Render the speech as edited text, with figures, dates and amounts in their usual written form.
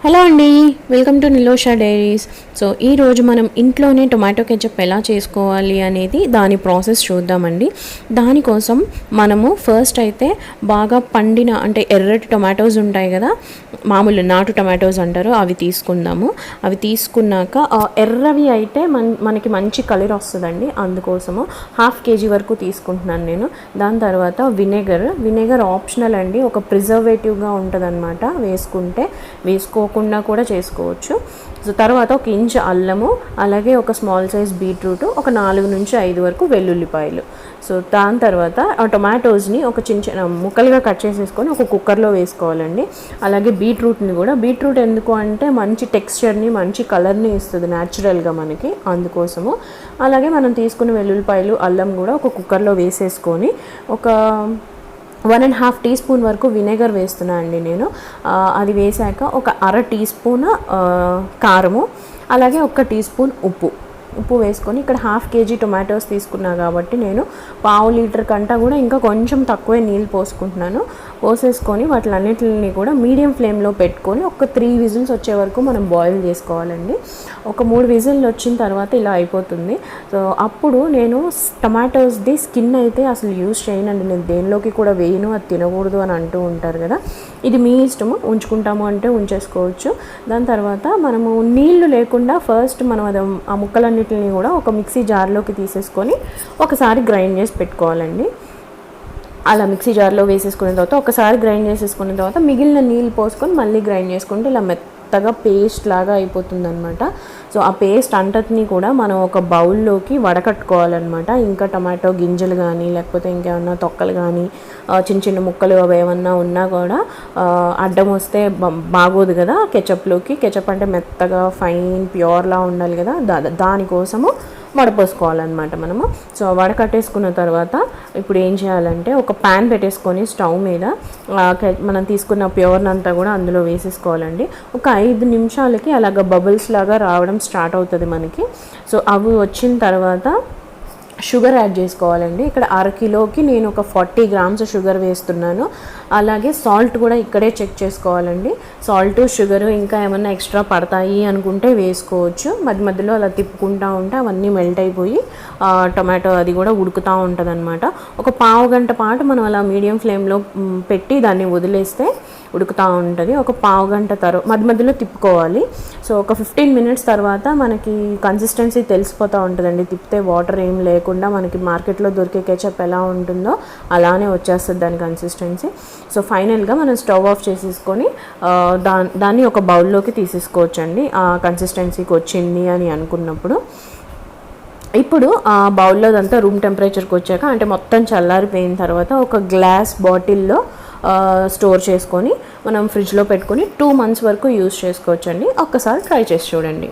Hello అండి, welcome to నిలోషా diaries. So ఈరోజు మనం ఇంట్లోనే టొమాటో కెచప్ ఎలా చేసుకోవాలి అనేది దాని ప్రాసెస్ చూద్దామండి. దానికోసం మనము ఫస్ట్ అయితే బాగా పండిన అంటే ఎర్రటి టొమాటోస్ ఉంటాయి కదా, మామూలు నాటు టొమాటోస్ అంటారు, అవి తీసుకుందాము. అవి తీసుకున్నాక ఎర్రవి అయితే మనకి మంచి కలర్ వస్తుందండి, అందుకోసము 1/2 kg వరకు తీసుకుంటున్నాను నేను. దాని తర్వాత వినేగర్ ఆప్షనల్ అండి, ఒక ప్రిజర్వేటివ్గా ఉంటుంది అనమాట, వేసుకోకుండా కూడా చేసుకోవచ్చు. సో తర్వాత 1 ఇంచ్ అల్లము, అలాగే ఒక స్మాల్ సైజ్ బీట్రూట్, ఒక 4 నుంచి 5 వరకు వెల్లుల్లిపాయలు. సో దాని తర్వాత ఆ టొమాటోస్ని ఒక చిన్న చిన్న ముక్కలుగా కట్ చేసేసుకొని ఒక కుక్కర్లో వేసుకోవాలండి. అలాగే బీట్రూట్ ఎందుకు అంటే మంచి టెక్స్చర్ని, మంచి కలర్ని ఇస్తుంది న్యాచురల్గా మనకి, అందుకోసము. అలాగే మనం తీసుకున్న వెల్లుల్లిపాయలు, అల్లం కూడా ఒక కుక్కర్లో వేసేసుకొని ఒక 1.5 టీ స్పూన్ వరకు వినేగర్ వేస్తున్నాను అండి నేను. అది వేసాక ఒక 1/2 టీ స్పూన్ కారము, అలాగే 1 టీ స్పూన్ ఉప్పు వేసుకొని, ఇక్కడ 1/2 kg టొమాటోస్ తీసుకున్నా కాబట్టి నేను 1/2 లీటర్ కంటా కూడా ఇంకా కొంచెం తక్కువే నీళ్ళు పోసేసుకొని వాటిలన్నిటిని కూడా మీడియం ఫ్లేమ్లో పెట్టుకొని ఒక 3 విజిల్స్ వచ్చే వరకు మనం బాయిల్ చేసుకోవాలండి. ఒక 3 విజిల్లు వచ్చిన తర్వాత ఇలా అయిపోతుంది. సో అప్పుడు నేను టొమాటోస్ది స్కిన్ అయితే అసలు యూజ్ చేయనండి, నేను దేనిలోకి కూడా వేయను, అది తినకూడదు అని అంటూ ఉంటారు కదా. ఇది మీ ఇష్టము, ఉంచుకుంటాము అంటే ఉంచేసుకోవచ్చు. దాని తర్వాత మనము నీళ్లు లేకుండా ఫస్ట్ మనం ఆ ముక్కలన్నిటిని కూడా ఒక మిక్సీ జార్లోకి తీసేసుకొని ఒకసారి గ్రైండ్ చేసి పెట్టుకోవాలండి. అలా మిక్సీ జార్లో వేసేసుకున్న తర్వాత ఒకసారి గ్రైండ్ చేసేసుకున్న తర్వాత మిగిలిన నీళ్ళు పోసుకొని మళ్ళీ గ్రైండ్ చేసుకుంటే ఇలా మెత్తగా పేస్ట్ లాగా అయిపోతుంది అనమాట. సో ఆ పేస్ట్ అంతటిని కూడా మనం ఒక బౌల్లోకి వడకట్టుకోవాలన్నమాట. ఇంకా టమాటో గింజలు కానీ లేకపోతే ఇంకేమన్నా తొక్కలు కానీ చిన్న చిన్న ముక్కలు అవి ఏమన్నా ఉన్నా కూడా అడ్డం వస్తే బాగోదు కదా కెచప్లోకి. కెచప్ అంటే మెత్తగా ఫైన్ ప్యూర్లా ఉండాలి కదా, దానికోసము వడపోసుకోవాలన్నమాట మనము. సో వడకట్టేసుకున్న తర్వాత ఇప్పుడు ఏం చేయాలంటే ఒక ప్యాన్ పెట్టేసుకొని స్టవ్ మీద మనం తీసుకున్న ప్యూర్నంతా కూడా అందులో వేసేసుకోవాలండి. ఒక 5 నిమిషాలకి అలాగ బబుల్స్ లాగా రావడం స్టార్ట్ అవుతుంది మనకి. సో అవి వచ్చిన తర్వాత షుగర్ యాడ్ చేసుకోవాలండి. ఇక్కడ 1/2 కిలోకి నేను ఒక 40 గ్రామ్స్ షుగర్ వేస్తున్నాను. అలాగే సాల్ట్ కూడా ఇక్కడే చెక్ చేసుకోవాలండి. సాల్ట్, షుగర్ ఇంకా ఏమన్నా ఎక్స్ట్రా పడతాయి అనుకుంటే వేసుకోవచ్చు. మధ్యలో అలా తిప్పుకుంటూ ఉంటే అవన్నీ మెల్ట్ అయిపోయి టొమాటో అది కూడా ఉడుకుతూ ఉంటుంది అనమాట. ఒక 1/2 గంట పాటు మనం అలా మీడియం ఫ్లేమ్లో పెట్టి దాన్ని వదిలేస్తే ఉడుకుతూ ఉంటుంది. ఒక 1/2 గంట తర్వాత మధ్యలో తిప్పుకోవాలి. సో ఒక 15 మినిట్స్ తర్వాత మనకి కన్సిస్టెన్సీ తెలిసిపోతూ ఉంటుందండి. తిప్పితే వాటర్ ఏం లేకుండా మనకి మార్కెట్లో దొరికే కెచప్ ఎలా ఉంటుందో అలానే వచ్చేస్తుంది దాని కన్సిస్టెన్సీ. సో ఫైనల్గా మనం స్టవ్ ఆఫ్ చేసేసుకొని దాన్ని ఒక బౌల్లోకి తీసేసుకోవచ్చండి, ఆ కన్సిస్టెన్సీకి వచ్చింది అని అనుకున్నప్పుడు. ఇప్పుడు ఆ బౌల్లో అంతా రూమ్ టెంపరేచర్కి వచ్చాక, అంటే మొత్తం చల్లారిపోయిన తర్వాత ఒక గ్లాస్ బాటిల్లో స్టోర్ చేసుకొని మనం ఫ్రిడ్జ్లో పెట్టుకొని 2 months వరకు యూజ్ చేసుకోవచ్చండి. ఒక్కసారి ట్రై చేసి చూడండి.